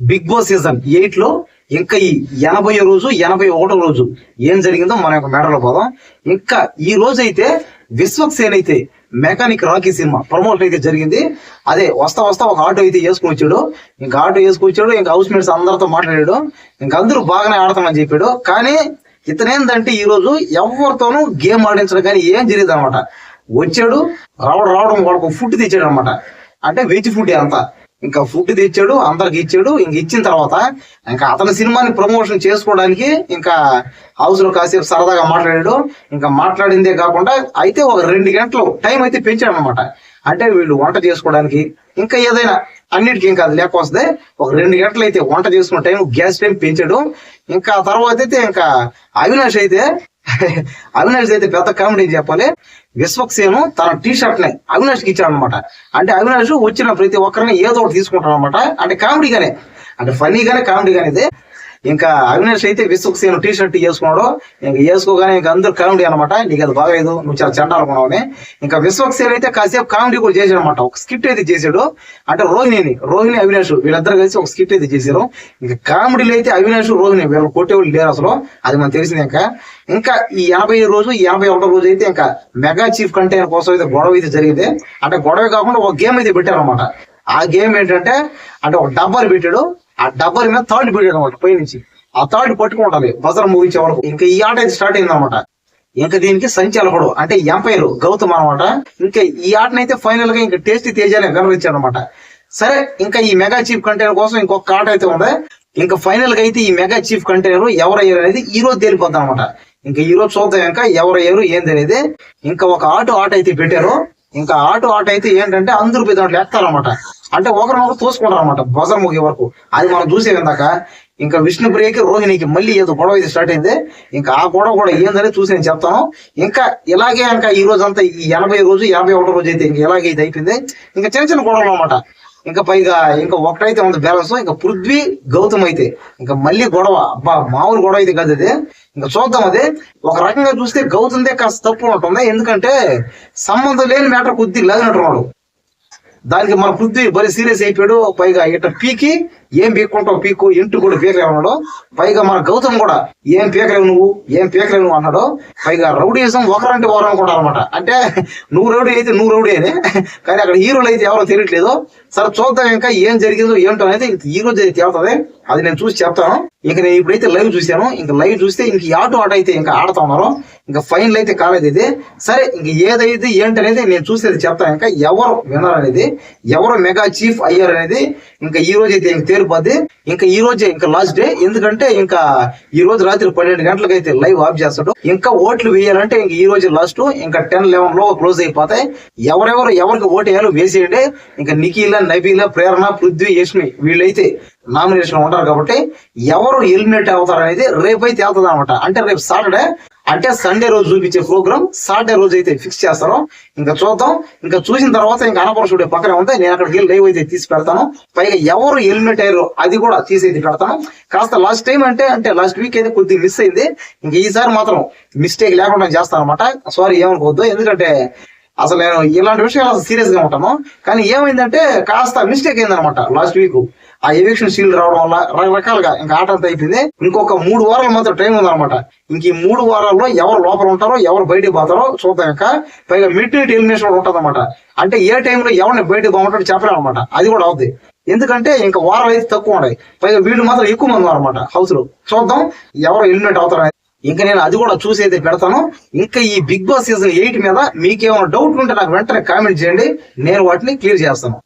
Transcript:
Big boss season 8 లో ఇంకా ఈ 80వ రోజు 81వ రోజు ఏం జరిగిందో మన యొక్క మేడలో పోదాం. ఇంకా ఈ రోజు అయితే విశ్వక్సేన్ అయితే మెకానిక్ రాకీ సినిమా ప్రమోషన్ అయితే జరిగింది. అదే వస్తా ఒక ఆటో అయితే వేసుకుని వచ్చాడు. ఇంకా ఆటో వేసుకొచ్చాడు, ఇంకా హౌస్ మేట్స్ అందరితో మాట్లాడాడు. ఇంకా అందరూ బాగానే ఆడతామని చెప్పాడు. కానీ ఇతనేందంటే ఈ రోజు ఎవరితోనూ గేమ్ ఆడించడం కానీ ఏం జరిగింది అనమాట. వచ్చాడు, రావడం వాడికి ఫుడ్ తెచ్చాడు అనమాట. అంటే వెజ్ ఫుడ్ అంతా. ఇంకా ఫుడ్ తెచ్చాడు, అందరికి ఇచ్చాడు. ఇంక ఇచ్చిన తర్వాత ఇంకా అతని సినిమాని ప్రమోషన్ చేసుకోవడానికి ఇంకా హౌస్ లో కాసేపు సరదాగా మాట్లాడాడు. ఇంకా మాట్లాడిందే కాకుండా అయితే ఒక 2 గంటలు టైం అయితే పెంచాడు అనమాట. అంటే వీళ్ళు వంట చేసుకోవడానికి ఇంకా ఏదైనా అన్నిటికీ ఇంకా అది లేకపోతే ఒక 2 గంటలు అయితే వంట చేసుకున్న టైం, గ్యాస్ టైం పెంచాడు. ఇంకా తర్వాత అయితే ఇంకా అవినాష్ అయితే పెద్ద కామెడీ చెప్పాలి. విశ్వక్సేను తన టీ షర్ట్ ని అవినాష్ కి ఇచ్చాడు అనమాట. అంటే అవినాష్ వచ్చిన ప్రతి ఒక్కరిని ఏదో ఒకటి తీసుకుంటాడు అనమాట. అంటే కామెడీగానే, అంటే ఫన్నీగానే కామెడీగానే ఇది. ఇంకా అవినాష్ అయితే విశ్వక్సేను టీ షర్ట్ వేసుకున్నాడు. ఇంకా వేసుకోగానే ఇంకా అందరు కామెడీ అనమాట. నీకు అది బాగాలేదు, నువ్వు చాలా చెండాలనుకున్నావని. ఇంకా విశ్వక్సేన్ అయితే కాసేపు కామెడీ కూడా చేశాడు అనమాట. ఒక స్కిట్ అయితే చేశాడు. అంటే రోహిణి అవినాష్ వీళ్ళిద్దరు కలిసి ఒక స్కిట్ అయితే చేశారు. ఇంకా కామెడీలో అయితే అవినాష్ రోహిణి వీళ్ళు కొట్టేవాళ్ళు లేరు అసలు, అది మనకు తెలిసింది. ఇంకా ఈ 80 రోజు 81 రోజు అయితే ఇంకా మెగా చీఫ్ కంటైనర్ కోసం అయితే గొడవ అయితే జరిగింది. అంటే గొడవ కాకుండా ఒక గేమ్ అయితే పెట్టారు అనమాట. ఆ గేమ్ ఏంటంటే అంటే ఒక డబ్బాలు పెట్టాడు. ఆ డబ్బాల మీద థర్డ్ పెట్టాడు అనమాట. పై నుంచి ఆ థర్డ్ పట్టుకుంటాలి బజర్ ముగించే వరకు. ఇంకా ఈ ఆట అయితే స్టార్ట్ అయింది అనమాట. ఇంకా దీనికి సంచాలకుడు అంటే ఎంపైర్ గౌతమ్ అనమాట. ఇంకా ఈ ఆటనైతే ఫైనల్ గా ఇంకా టేస్టీ తేజానే వివరించాడు అనమాట. సరే, ఇంకా ఈ మెగా చీఫ్ కంటైనర్ కోసం ఇంకొక ఆట అయితే ఉంది. ఇంకా ఫైనల్ గా అయితే ఈ మెగా చీఫ్ కంటైనర్ ఎవరయ్యారు అనేది ఈ రోజు తేలిపోద్ది అనమాట. ఇంకా ఈ రోజు చూద్దాం ఇంకా ఎవరయ్యారు ఏంది అనేది. ఇంకా ఒక ఆట అయితే పెట్టారు. ఇంకా ఆట అయితే ఏంటంటే అందరూ పోయి దాంట్లో ఎత్తారనమాట. అంటే ఒకరినొకరు తోసుకుంటారు అనమాట బజర్ ముగే వరకు. అది మనం చూసే ఇందాక. ఇంకా విష్ణుప్రియకి రోహిణికి మళ్ళీ ఏదో గొడవ అయితే స్టార్ట్ అయింది. ఇంకా ఆ గొడవ కూడా ఏందని చూసి నేను చెప్తాను. ఇంకా ఇలాగే ఇంకా ఈ రోజు అంతా ఈ 80 రోజు 81 రోజు అయితే ఇంకా ఇలాగే ఇది అయిపోయింది. ఇంకా చిన్న గొడవలు అనమాట. ఇంకా పైగా ఇంకా ఒకటైతే ఉంది బ్యాలెన్స్. ఇంకా పృథ్వీ గౌతమ్ అయితే ఇంకా మళ్ళీ గొడవ. అబ్బా మామూలు గొడవ అయితే కాదు అది. ఇంకా చూద్దాం. అది ఒక రకంగా చూస్తే గౌతమ్దే కాస్త తప్పు ఉంటుంది. ఎందుకంటే సంబంధం లేని మ్యాటర్ కొద్దిగా లాగినట్టున్నాడు. దానికి మన పృథ్వీ బరి సీరియస్ అయిపోయాడు. పైగా ఇట పీకి ఏం పీక్కుంటావు పీకు, ఇంటి కూడా పీకలేవు అన్నాడు. పైగా మన గౌతమ్ కూడా ఏం పీకలేవు నువ్వు అన్నాడు. పైగా రౌడీజం ఒకరంటే ఒకరు అనుకుంటారు అనమాట. అంటే నువ్వు రౌడీ అయితే నువ్వు రౌడీ అని. కానీ అక్కడ హీరోలు అయితే ఎవరో తెలియట్లేదు. సరే చూద్దాం ఇంకా ఏం జరిగిందో ఏంటో అనేది ఈ రోజు అయితే తేలుతుంది. అది నేను చూసి చెప్తాను. ఇంకా నేను ఇప్పుడైతే లైవ్ చూశాను. ఇంకా లైవ్ చూస్తే ఇంక ఈ ఆట అయితే ఇంకా ఆడుతా ఉన్నారు. ఇంకా ఫైనల్ అయితే కాలేదు ఇది. సరే, ఇంక ఏదైతే ఏంటనేది నేను చూసేది చెప్తాను. ఇంకా ఎవరు విన్నర్ అనేది, ఎవరు మెగా చీఫ్ అయ్యారు అనేది ఇంకా ఈ రోజు అయితే ఇంక తేలిపోద్ది. ఇంకా ఈ రోజే ఇంకా లాస్ట్ డే. ఎందుకంటే ఇంకా ఈ రోజు రాత్రి 12 గంటలకు అయితే లైవ్ ఆఫ్ చేస్తాడు. ఇంకా ఓట్లు వేయాలంటే ఇంక ఈ రోజు లాస్ట్. ఇంకా 10-11 లో క్లోజ్ అయిపోతాయి. ఎవరికి ఓటు వేయాలో వేసేయండి. ఇంకా నిఖిల, నబీల, ప్రేరణ, పృథ్వీ, యష్మి వీళ్ళైతే నామినేషన్ ఉంటారు. కాబట్టి ఎవరు ఎలిమినేట్ అవుతారు అనేది రేపైతే వెళ్తుంది అనమాట. అంటే రేపు సాటర్డే, అంటే సండే రోజు చూపించే ప్రోగ్రామ్ సాటర్డే రోజు అయితే ఫిక్స్ చేస్తారు. ఇంకా చూద్దాం. ఇంకా చూసిన తర్వాత ఇంకా అనపర స్టూడియో పక్కనే ఉంది. నేను అక్కడికి వెళ్ళి లైవ్ అయితే తీసి పెడతాను. పైగా ఎవరు ఎలిమినేట్ అయ్యారో అది కూడా తీసి పెడతాను. కాస్త లాస్ట్ టైం అంటే లాస్ట్ వీక్ అయితే కొద్దిగా మిస్ అయింది. ఇంకా ఈసారి మాత్రం మిస్టేక్ లేకుండా చేస్తాను అనమాట. సారీ ఏమనుకోవద్దు. ఎందుకంటే అసలు నేను ఇలాంటి విషయాలు అసలు సీరియస్ గా ఉంటాను. కానీ ఏమైందంటే కాస్త మిస్టేక్ అయిందనమాట లాస్ట్ వీక్. ఆ ఎవిక్షన్ షీల్డ్ రావడం వల్ల రకరకాలుగా ఇంకా ఆట అంతా అయిపోయింది. ఇంకొక 3 వారాలు మాత్రం టైం ఉందన్నమాట. ఇంక ఈ 3 వారాల్లో ఎవరు లోపల ఉంటారో ఎవరు బయటకు పోతారో చూద్దాం. ఇంకా పైగా మిడ్ నైట్ ఎలిమినేషన్ ఉంటుంది అనమాట. అంటే ఏ టైంలో ఎవరిని బయటకు పోమంటాడో చెప్పలేము అనమాట. అది కూడా అవుద్ది. ఎందుకంటే ఇంకా వారాలు అయితే తక్కువ ఉన్నాయి. పైగా వీళ్ళు మాత్రం ఎక్కువ మంది అనమాట హౌస్ లో. చూద్దాం ఎవరు ఎలిమినేట్ అవుతారు. ఇంకా నేను అది కూడా చూసి అయితే పెడతాను. ఇంకా ఈ బిగ్ బాస్ సీజన్ 8 మీద మీకేమైనా డౌట్ ఉంటే నాకు వెంటనే కామెంట్ చేయండి. నేను వాటిని క్లియర్ చేస్తాను.